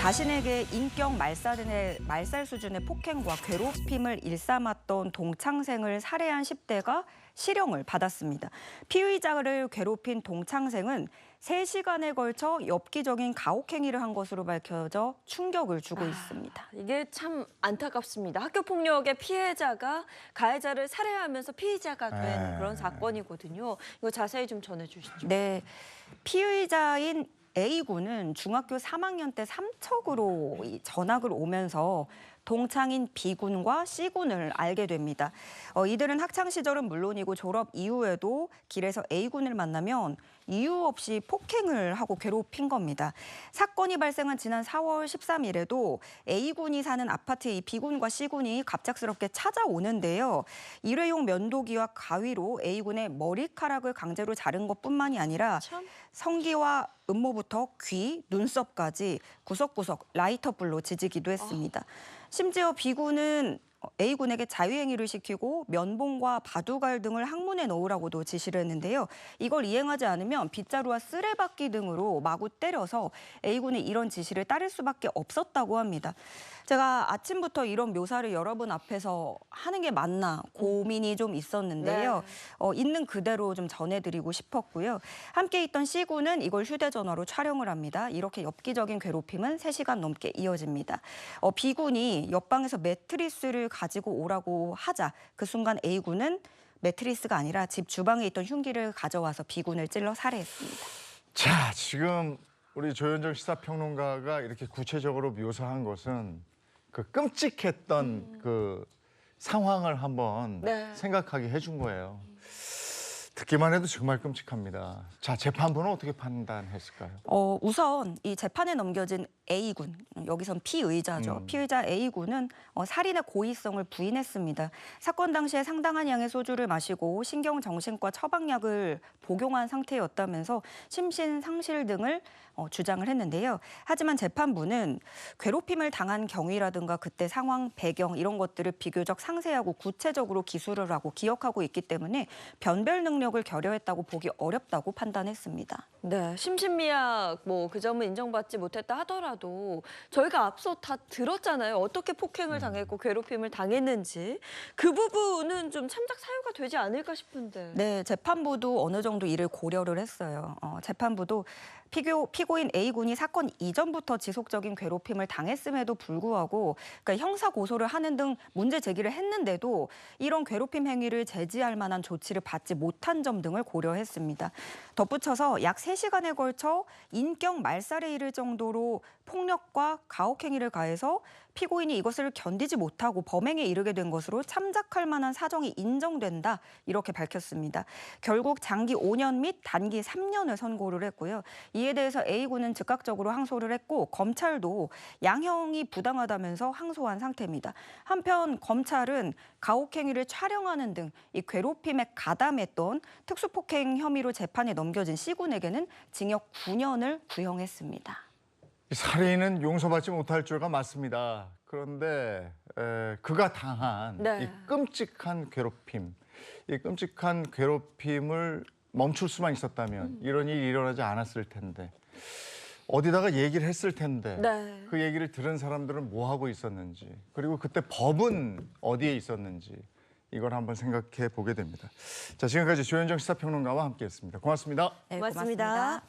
자신에게 인격 말살 수준의 폭행과 괴롭힘을 일삼았던 동창생을 살해한 10대가 실형을 받았습니다. 피의자를 괴롭힌 동창생은 3시간에 걸쳐 엽기적인 가혹행위를 한 것으로 밝혀져 충격을 주고 있습니다. 이게 참 안타깝습니다. 학교폭력의 피해자가 가해자를 살해하면서 피의자가 된 그런 사건이거든요. 이거 자세히 좀 전해주시죠. 네, 피의자인 A군은 중학교 3학년 때 삼척으로 전학을 오면서 동창인 B군과 C군을 알게 됩니다. 이들은 학창 시절은 물론이고 졸업 이후에도 길에서 A군을 만나면 이유 없이 폭행을 하고 괴롭힌 겁니다. 사건이 발생한 지난 4월 13일에도 A군이 사는 아파트에 이 B군과 C군이 갑작스럽게 찾아오는데요. 일회용 면도기와 가위로 A군의 머리카락을 강제로 자른 것뿐만이 아니라 성기와 음모부터 귀, 눈썹까지 구석구석 라이터불로 지지기도 했습니다. 심지어 B군은 A군에게 자유행위를 시키고 면봉과 바둑알 등을 항문에 넣으라고도 지시를 했는데요. 이걸 이행하지 않으면 빗자루와 쓰레받기 등으로 마구 때려서 A군이 이런 지시를 따를 수밖에 없었다고 합니다. 제가 아침부터 이런 묘사를 여러분 앞에서 하는 게 맞나 고민이 좀 있었는데요. 있는 그대로 좀 전해드리고 싶었고요. 함께 있던 C군은 이걸 휴대전화로 촬영을 합니다. 이렇게 엽기적인 괴롭힘은 3시간 넘게 이어집니다. B군이 옆방에서 매트리스를 가지고 오라고 하자 그 순간 A군은 매트리스가 아니라 집 주방에 있던 흉기를 가져와서 B군을 찔러 살해했습니다. 자, 지금 우리 조현정 시사평론가가 이렇게 구체적으로 묘사한 것은 그 끔찍했던 그 상황을 한번 생각하게 해준 거예요. 듣기만 해도 정말 끔찍합니다. 자, 재판부는 어떻게 판단했을까요? 우선 이 재판에 넘겨진 A군, 여기선 피의자죠. 피의자 A군은 살인의 고의성을 부인했습니다. 사건 당시에 상당한 양의 소주를 마시고 신경정신과 처방약을 복용한 상태였다면서 심신 상실 등을 주장을 했는데요. 하지만 재판부는 괴롭힘을 당한 경위라든가 그때 상황, 배경 이런 것들을 비교적 상세하고 구체적으로 기술을 하고 기억하고 있기 때문에 변별 능력을 결여했다고 보기 어렵다고 판단했습니다. 네, 심신미약 그 점은 인정받지 못했다 하더라도 저희가 앞서 다 들었잖아요. 어떻게 폭행을 당했고 괴롭힘을 당했는지 그 부분은 좀 참작 사유가 되지 않을까 싶은데. 네, 재판부도 어느 정도 이를 고려를 했어요. 재판부도 피고인 A군이 사건 이전부터 지속적인 괴롭힘을 당했음에도 불구하고 그러니까 형사 고소를 하는 등 문제 제기를 했는데도 이런 괴롭힘 행위를 제지할 만한 조치를 받지 못한 점 등을 고려했습니다. 덧붙여서 약 3시간에 걸쳐 인격 말살에 이를 정도로 폭력과 가혹행위를 가해서 피고인이 이것을 견디지 못하고 범행에 이르게 된 것으로 참작할 만한 사정이 인정된다 이렇게 밝혔습니다. 결국 장기 5년 및 단기 3년을 선고를 했고요. 이에 대해서 A군은 즉각적으로 항소를 했고 검찰도 양형이 부당하다면서 항소한 상태입니다. 한편 검찰은 가혹행위를 촬영하는 등 이 괴롭힘에 가담했던 특수폭행 혐의로 재판에 넘겨진 C군에게는 징역 9년을 구형했습니다. 살인은 용서받지 못할 줄가 맞습니다. 그런데 그가 당한 이 끔찍한 괴롭힘, 이 끔찍한 괴롭힘을 멈출 수만 있었다면 이런 일이 일어나지 않았을 텐데 어디다가 얘기를 했을 텐데 그 얘기를 들은 사람들은 뭐 하고 있었는지 그리고 그때 법은 어디에 있었는지 이걸 한번 생각해 보게 됩니다. 자, 지금까지 조현정 시사평론가와 함께했습니다. 고맙습니다. 네, 고맙습니다.